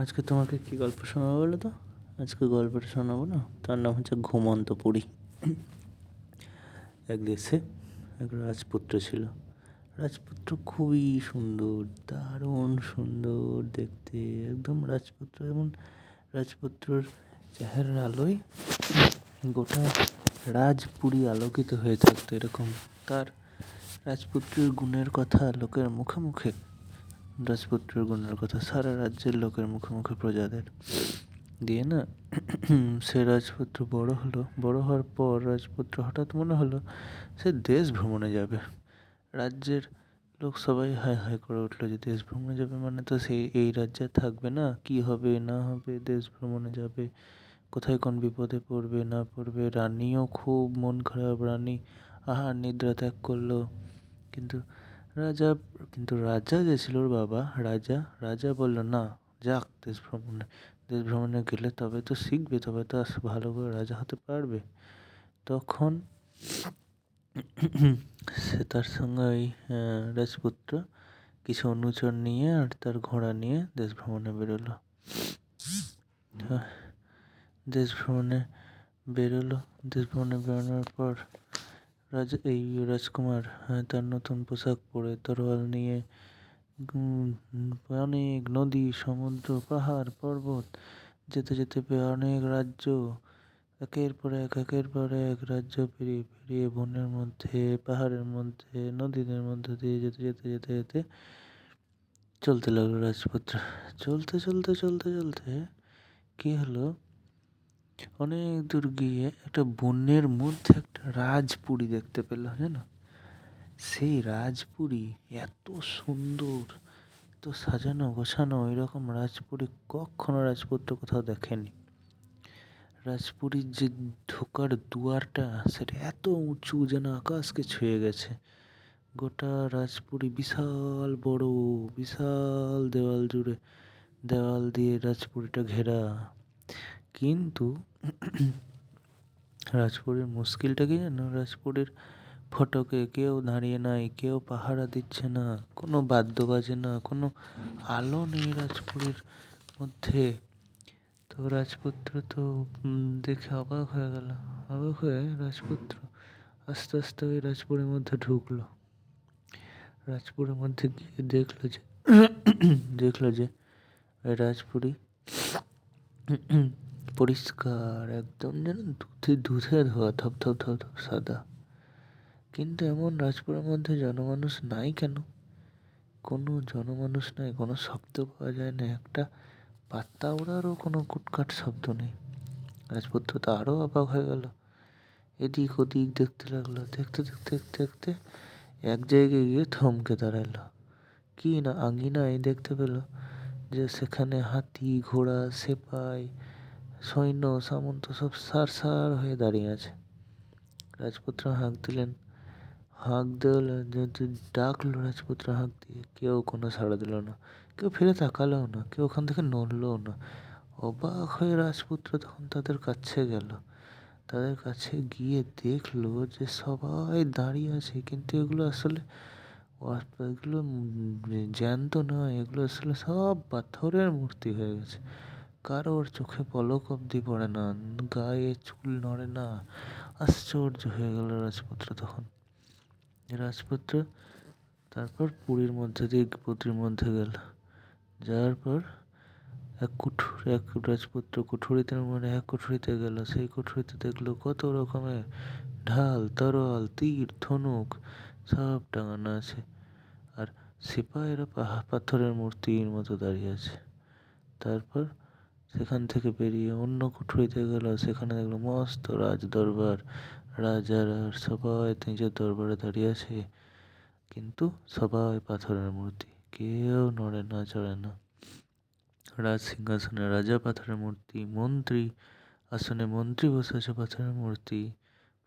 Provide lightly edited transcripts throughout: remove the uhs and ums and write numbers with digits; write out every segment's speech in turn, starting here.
আজকে তোমাকে কি গল্প শোনাবো বলো তো? আজকে গল্পটা শোনাবো না, তার নাম হচ্ছে ঘুমন্তপুরী। এক দেশে এক রাজপুত্র ছিল। রাজপুত্র খুবই সুন্দর, দারুণ সুন্দর দেখতে, একদম রাজপুত্র এমন। রাজপুত্রর চেহারার আলোয় গোটা রাজপুরী আলোকিত হয়ে থাকতো, এরকম তার রাজপুত্রের গুণের কথা লোকের মুখে মুখে, রাজপুত্রের গুণের কথা সারা রাজ্যের লোকের মুখে মুখে প্রজাদের দিয়ে না। সে রাজপুত্র বড় হলো। বড় হওয়ার পর রাজপুত্র হঠাৎ মনে হলো সে দেশ ভ্রমণে যাবে। রাজ্যের লোক সবাই হায় হায় করে উঠলো যে দেশ ভ্রমণে যাবে মানে তো সেই এই রাজ্যে থাকবে না, কি হবে না হবে, দেশ ভ্রমণে যাবে, কোথায় কোন বিপদে পড়বে না পড়বে। রানীও খুব মন খারাপ, রানী আহার নিদ্রা ত্যাগ করলো। কিন্তু রাজা কিন্তু রাজা যে ছিল ওর বাবা, রাজা রাজা বলল না, যাক দেশ ভ্রমণে। দেশ ভ্রমণে গেলে তবে তো শিখবে, তবে তো ভালো করে রাজা হতে পারবে। তখন সে তার সঙ্গে ওই রাজপুত্র কিছু অনুচর নিয়ে আর তার ঘোড়া নিয়ে দেশ ভ্রমণে বেরোলো। দেশ ভ্রমণে বেরোলো। দেশ ভ্রমণে বেরোনোর পর এই রাজকুমার তার নতুন পোশাক পরে তরোয়াল নিয়ে অনেক নদী, সমুদ্র, পাহাড়, পর্বত যেতে যেতে অনেক রাজ্য, একের পর এক রাজ্য পেরিয়ে পেরিয়ে বনের মধ্যে, পাহাড়ের মধ্যে, নদীদের মধ্যে দিয়ে যেতে যেতে যেতে যেতে চলতে লাগলো রাজপুত্র। চলতে চলতে চলতে চলতে কি হলো, অনেক দূর গিয়ে একটা বনের মধ্যে একটা রাজপুরী দেখতে পেল, জানো। সেই রাজপুরী এত সুন্দর, এত সাজানো গোছানো, এরকম রাজপুরী কখনো রাজপুত্র কোথাও দেখেনি। রাজপুরীর যে ঢোকার দুয়ারটা, সেটা এত উঁচু যেন আকাশকে ছুঁয়ে গেছে। গোটা রাজপুরী বিশাল বড়, বিশাল দেওয়াল জুড়ে, দেওয়াল দিয়ে রাজপুরীটা ঘেরা। কিন্তু রাজপুরীর মুশকিলটা কি জানো, রাজপুরীর ফটকে কেউ দাঁড়িয়ে নাই, কেউ পাহারা দিচ্ছে না, কোনো বাদ্য বাজে না, কোনো আলো নেই রাজপুরীর মধ্যে। তো রাজপুত্র তো দেখে অবাক হয়ে গেল। অবাক হয়ে রাজপুত্র আস্তে আস্তে ওই রাজপুরীর মধ্যে ঢুকলো। রাজপুরীর মধ্যে গিয়ে দেখলো যে ওই রাজপুরী পরিষ্কার, একদম যেন দুধে ধোয়া, ধপ ধপ ধপ ধপ সাদা। কিন্তু এমন রাজপুরের মধ্যে জনমানুষ নাই কেন? কোনো জনমানুষ নাই, কোনো শব্দ পাওয়া যায় না, একটা পাতা ওড়ারও কোনো কুটকাট শব্দ নেই। রাজপুত্র তো আরও অবাক হয়ে গেল, এদিক ওদিক দেখতে লাগলো। দেখতে দেখতে দেখতে দেখতে এক জায়গায় গিয়ে থমকে দাঁড়ালো। কি না আঙিনায় দেখতে পেল যে সেখানে হাতি, ঘোড়া, সেপাই, সৈন্য সামন্ত সব সার সার হয়ে দাঁড়িয়ে আছে। রাজপুত্র হাঁক দিলেন, হাঁক দিলেন যেহেতু, ডাকলো রাজপুত্র হাঁক দিয়ে, কেউ কোনো সাড়া দিল না, কেউ ফিরে তাকালোও না, কেউ ওখান থেকে নড়লোও না। অবাক হয়ে রাজপুত্র তখন তাদের কাছে গেল। তাদের কাছে গিয়ে দেখলো যে সবাই দাঁড়িয়ে আছে, কিন্তু এগুলো আসলে এগুলো জ্যান্ত নয়, এগুলো আসলে সব পাথরের মূর্তি হয়ে গেছে। কারোর চোখে পলক অব্দি পড়ে না, গায়ে চুল নড়ে না। আশ্চর্য হয়ে গেল রাজপুত্র তখন। রাজপুত্র তারপর পুরীর মধ্যে গেল। যাওয়ার পর এক রাজপুত্র এক কুঠুরিতে গেল। সেই কুঠুরিতে দেখলো কত রকমের ঢাল, তরোয়াল, তীর, ধনুক সব টাঙানো আছে। আর সিপাহীরা পাথরের মূর্তির মতো দাঁড়িয়ে আছে। তারপর সেখান থেকে বেরিয়ে অন্য কুঠুরিতে গেল। সেখানে দেখলো মস্ত রাজ দরবার, রাজারা সবাই নিজের দরবারে দাঁড়িয়ে আছে, কিন্তু সবাই পাথরের মূর্তি, কেউ নড়ে না চড়ে না। রাজ সিংহাসনে রাজা পাথরের মূর্তি, মন্ত্রী আসনে মন্ত্রী বসে আছে পাথরের মূর্তি,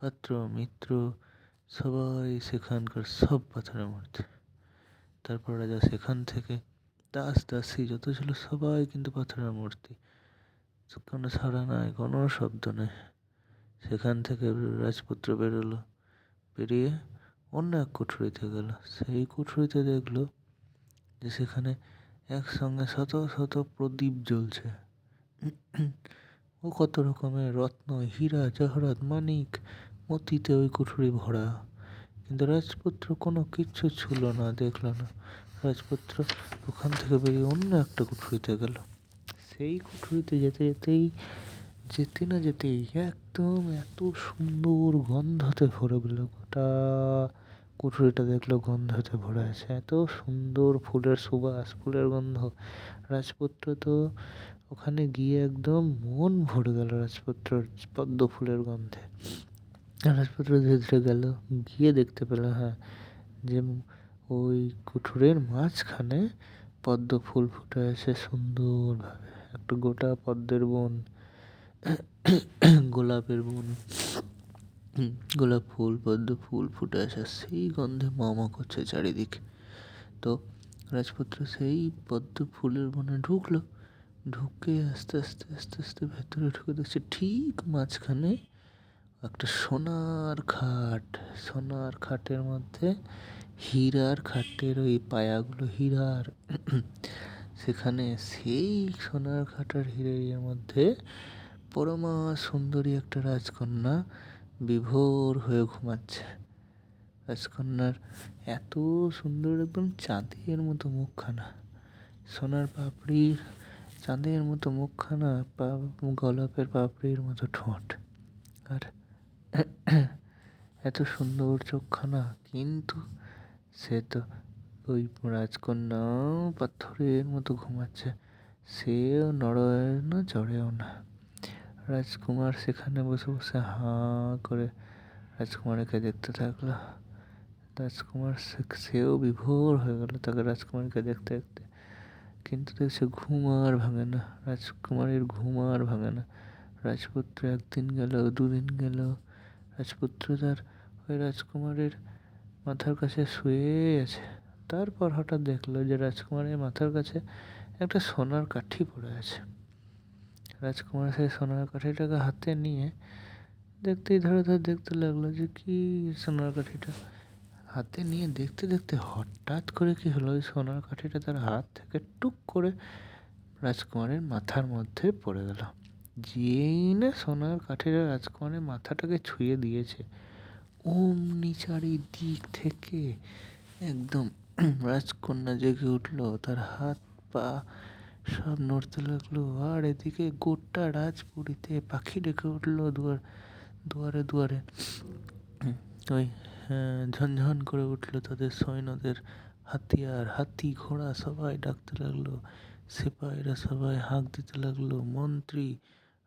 পাত্র মিত্র সবাই সেখানকার সব পাথরের মূর্তি। তারপর রাজা সেখান থেকে দাস দাসী যত ছিল সবাই কিন্তু পাথরের মূর্তি, কোনো সাড়া নাই, কোনো শব্দ নেই। সেখান থেকে রাজপুত্র বেরোলো, বেরিয়ে অন্য এক কুঠুরিতে গেল। সেই কুঠুরিতে দেখলো যে সেখানে একসঙ্গে শত শত প্রদীপ জ্বলছে। ও কত রকমের রত্ন, হীরা জহরত মানিক মতিতে ওই কুঠুরি ভরা। কিন্তু রাজপুত্র কোনো কিচ্ছু ছুঁল না, দেখল না। রাজপুত্র ওখান থেকে বেরিয়ে অন্য একটা কুঠুরিতে গেল। সেই কুঠুরিতে যেতে না যেতেই একদম এত সুন্দর গন্ধতে ভরে গেল গোটা কুঠুরিটা। দেখলো গন্ধতে ভরে আছে, এত সুন্দর ফুলের সুবাস, ফুলের গন্ধ। রাজপুত্র তো ওখানে গিয়ে একদম মন ভরে গেল রাজপুত্রর পদ্ম ফুলের গন্ধে। রাজপুত্র ধীরে ধীরে গেল, গিয়ে দেখতে পেল যে ওই কুঠুরের মাঝখানে পদ্ম ফুল ফুটে আছে সুন্দরভাবে। একটা গোটা পদ্মের বন, গোলাপের বন, গোলাপ ফুল পদ্ম ফুল ফুটে আছে, সেই গন্ধে মা করছে চারিদিকে। তো রাজপুত্র সেই পদ্ম ফুলের বনে ঢুকলো। ঢুকে আস্তে আস্তে আস্তে আস্তে ভেতরে ঢুকে দেখছে ঠিক মাঝখানে একটা সোনার খাট। সোনার খাটের মধ্যে হীরার, খাটের ওই পায়াগুলো হীরার। সেখানে সেই সোনার খাটার হীরের মধ্যে পরমা সুন্দরী একটা রাজকন্যা বিভোর হয়ে ঘুমাচ্ছে। রাজকন্যার এত সুন্দর, একদম চাঁদের মতো মুখখানা, সোনার পাপড়ির চাঁদের মতো মুখখানা, গোলাপের পাপড়ির মতো ঠোঁট, আর এত সুন্দর চোখখানা। কিন্তু সে তো ওই রাজকন্যাও পাথরের মতো ঘুমাচ্ছে, সেও নড়েও না চড়েও না। রাজকুমার সেখানে বসে বসে হাঁ করে রাজকুমারীকে দেখতে থাকলো। রাজকুমার সেও বিভোর হয়ে গেল তাকে রাজকুমারীকে দেখতে দেখতে। কিন্তু দেখছে ঘুম আর ভাঙে না, রাজকুমারীর ঘুম আর ভাঙে না। রাজপুত্র একদিন গেল, দুদিন গেল, রাজপুত্র তার ওই রাজকুমারীর মাথার কাছে শুয়ে আছে। তারপর হঠাৎ দেখলো যে রাজকুমারীর মাথার কাছে একটা সোনার কাঠি পড়ে আছে। রাজকুমার সেই সোনার কাঠিটাকে হাতে নিয়ে দেখতেই ধরে ধরে দেখতে লাগলো যে কি সোনার কাঠিটা। হাতে নিয়ে দেখতে দেখতে হঠাৎ করে কি হলো, ওই সোনার কাঠিটা তার হাত থেকে টুক করে রাজকুমারের মাথার মধ্যে পড়ে গেল। যেই না সোনার কাঠিটা রাজকুমারের মাথাটাকে ছুঁয়ে দিয়েছে, অমনি চারিদিক থেকে একদম রাজকন্যা জেগে উঠলো, তার হাত পা সব নড়তে লাগলো। আর এদিকে গোটা রাজপুরীতে পাখি ডেকে উঠলো দুয়ারে দুয়ারে। ওই ঝনঝন করে উঠলো তাদের সৈন্যদের হাতিয়ার, হাতি ঘোড়া সবাই ডাকতে লাগলো। সিপাহীরা সবাই হাঁক দিতে লাগলো। মন্ত্রী,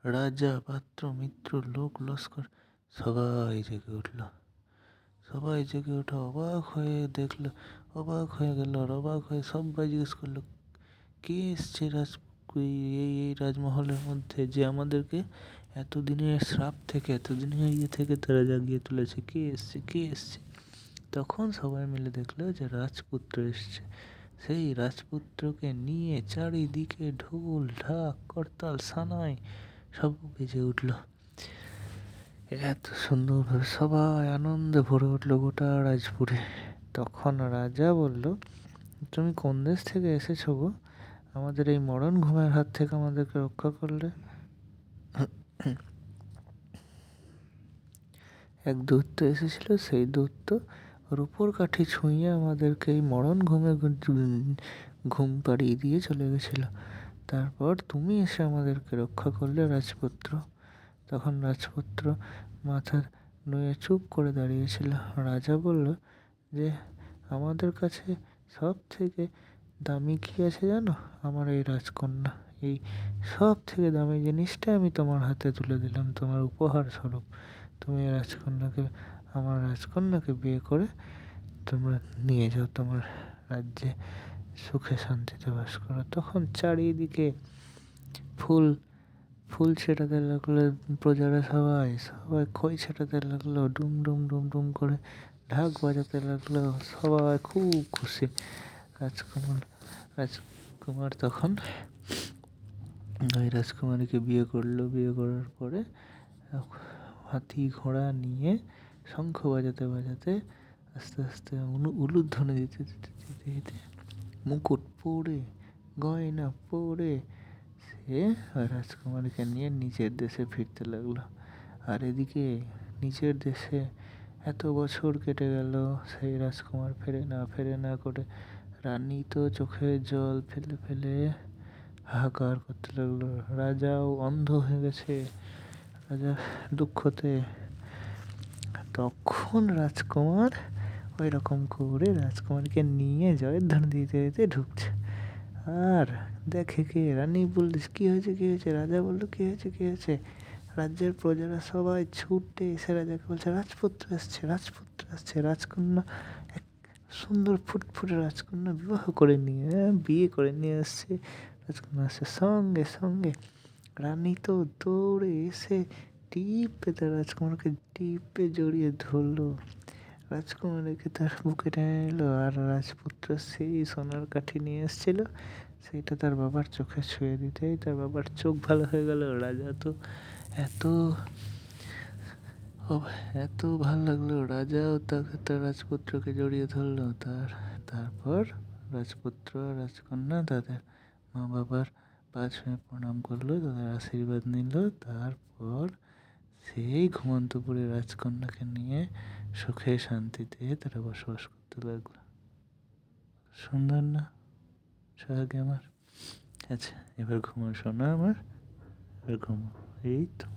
রাজা, পাত্র, মিত্র, লোক লস্কর সবাই জেগে উঠলো। সবাই জেগে উঠে অবাক হয়ে দেখলো, অবাক হয়ে গেল। আর অবাক হয়ে সবাই জিজ্ঞেস করলো, কে এসছে এই রাজমহলের মধ্যে, যে আমাদেরকে এতদিনের শ্রাপ থেকে, এতদিনের ইয়ে থেকে তারা জাগিয়ে তুলেছে? কে এসছে, কে এসছে? তখন সবাই মিলে দেখলো যে রাজপুত্র এসছে। সেই রাজপুত্রকে নিয়ে চারিদিকে ঢোল ঢাক করতাল সানাই সব বেজে উঠলো। এত সুন্দরভাবে সবাই আনন্দে ভরে উঠলো গোটা রাজপুরে। তখন রাজা বলল, তুমি কোন দেশ থেকে এসেছো গো? আমাদের এই মরণ ঘুমের হাত থেকে আমাদেরকে রক্ষা করলে। এক দৈত্য এসেছিল, সেই দৈত্য রূপোর কাঠি ছুঁয়ে আমাদেরকে এই মরণ ঘুম পাড়িয়ে দিয়ে চলে গেছিল। তারপর তুমি এসে আমাদেরকে রক্ষা করলে রাজপুত্র। তখন রাজপুত্র মাথা নুয়ে চুপ করে দাঁড়িয়েছিল। রাজা বলল যে আমাদের কাছে সব থেকে দামি কি আছে জানো? আমার এই রাজকন্যা। এই সব থেকে দামি জিনিসটা আমি তোমার হাতে তুলে দিলাম তোমার উপহার স্বরূপ। তুমি আমার রাজকন্যাকে বিয়ে করে তোমরা নিয়ে যাও তোমার রাজ্যে, সুখে শান্তিতে বাস করো। তখন চারিদিকে ফুল ফুল ছেটাতে লাগলো, প্রজারা সবাই সবাই খই ছেটাতে লাগলো, ডুম ডুম ডুম ডুম করে ঢাক বাজাতে লাগলো। সবাই খুব খুশি। রাজকুমার তখন ওই রাজকুমারীকে বিয়ে করলো। বিয়ে করার পরে হাতি ঘোড়া নিয়ে শঙ্খ বাজাতে বাজাতে আস্তে আস্তে উলুধ্বনি দিতে দিতে দিতে দিতে মুকুট পরে গয়না পরে সে রাজকুমারীকে নিয়ে নিজের দেশে ফিরতে লাগলো। আর এদিকে নিজের দেশে এত বছর কেটে গেল, সেই রাজকুমার ফেরে না করে রানী তো চোখের জল ফেলে ফেলে হাহাকার করতে লাগলো। রাজাও অন্ধ হয়ে গেছে, রাজা দুঃখতে। তখন রাজকুমার ওই রকম করে রাজকুমারকে নিয়ে জয়ধ্বনি দিতে দিতে ঢুকছে। আর দেখে কে, রানী বললিস কি হয়েছে কি হয়েছে, রাজা বললো কি হয়েছে কি হয়েছে। রাজ্যের প্রজারা সবাই ছুটে এসে রাজাকে বলছে রাজপুত্র আসছে রাজপুত্র আসছে। রাজকন্যা এক সুন্দর ফুটফুটে রাজকন্যা বিয়ে করে নিয়ে আসছে। রাজকন্যা আসছে সঙ্গে সঙ্গে রানী তো দৌড়ে এসে টিপে তার রাজকুমারকে টিপে জড়িয়ে ধরলো, রাজকুমারীকে তার বুকে টেনে নিল। আর রাজপুত্র সেই সোনার কাঠি নিয়ে এসেছিল, সেইটা তার বাবার চোখে ছুঁয়ে দিতেই তার বাবার চোখ ভালো হয়ে গেল। রাজা তো এত এত ভালো লাগলো, রাজাও তাকে তার রাজপুত্রকে জড়িয়ে ধরলো। তারপর রাজপুত্র আর রাজকন্যা তাদের মা বাবার পা ছুঁয়ে প্রণাম করলো, তাদের আশীর্বাদ নিল। তারপর সেই ঘুমন্তপুরে রাজকন্যাকে নিয়ে সুখে শান্তিতে তারা বসবাস করতে লাগলো। সুন্দর না সোহাগে আমার? আচ্ছা, এবার ঘুমো সোনা আমার, এবার ঘুমো। এই তো